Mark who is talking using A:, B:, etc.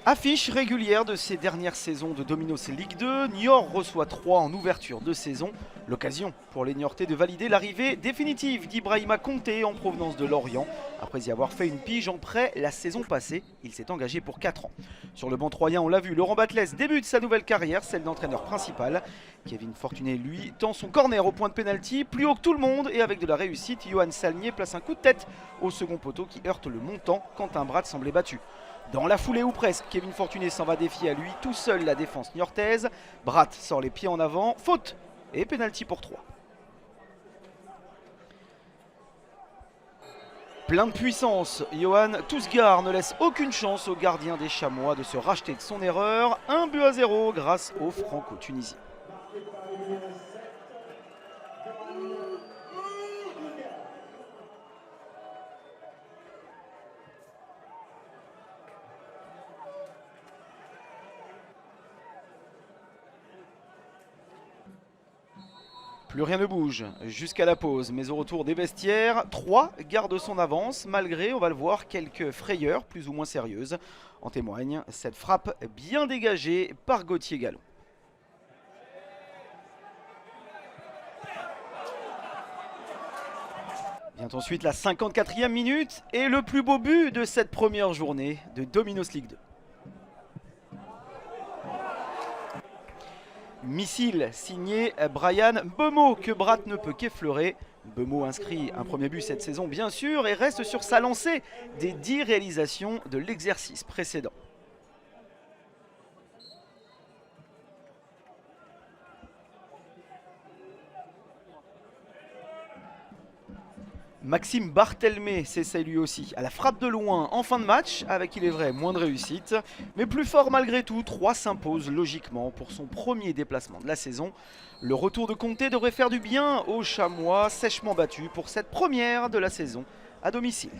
A: Affiche régulière de ces dernières saisons de Dominos Ligue 2, Niort reçoit 3 en ouverture de saison. L'occasion pour les Niortais de valider l'arrivée définitive d'Ibrahima Conté en provenance de Lorient. Après y avoir fait une pige en prêt la saison passée, il s'est engagé pour 4 ans. Sur le banc troyen, on l'a vu, Laurent Batles débute sa nouvelle carrière, celle d'entraîneur principal. Kevin Fortuné, lui, tend son corner au point de pénalty, plus haut que tout le monde et avec de la réussite, Johan Salmier place un coup de tête au second poteau qui heurte le montant quand un bras semblait battu. Dans la foulée ou presque, Kevin Fortuné s'en va défier à lui tout seul la défense niortaise. Bratt sort les pieds en avant, faute et pénalty pour 3. Plein de puissance, Johan Tousgar ne laisse aucune chance au gardien des Chamois de se racheter de son erreur. 1-0 grâce au Franco-Tunisien. Plus rien ne bouge jusqu'à la pause, mais au retour des vestiaires, 3 garde son avance malgré, on va le voir, quelques frayeurs plus ou moins sérieuses. En témoigne cette frappe bien dégagée par Gauthier Gallon. Vient ensuite la 54e minute et le plus beau but de cette première journée de Dominos Ligue 2. Missile signé Brian Bemo que Bratt ne peut qu'effleurer. Bemo inscrit un premier but cette saison bien sûr et reste sur sa lancée des 10 réalisations de l'exercice précédent. Maxime Barthelmé s'essaye lui aussi à la frappe de loin en fin de match, avec il est vrai moins de réussite, mais plus fort malgré tout, 3 s'impose logiquement pour son premier déplacement de la saison. Le retour de Conté devrait faire du bien aux Chamois, sèchement battus pour cette première de la saison à domicile.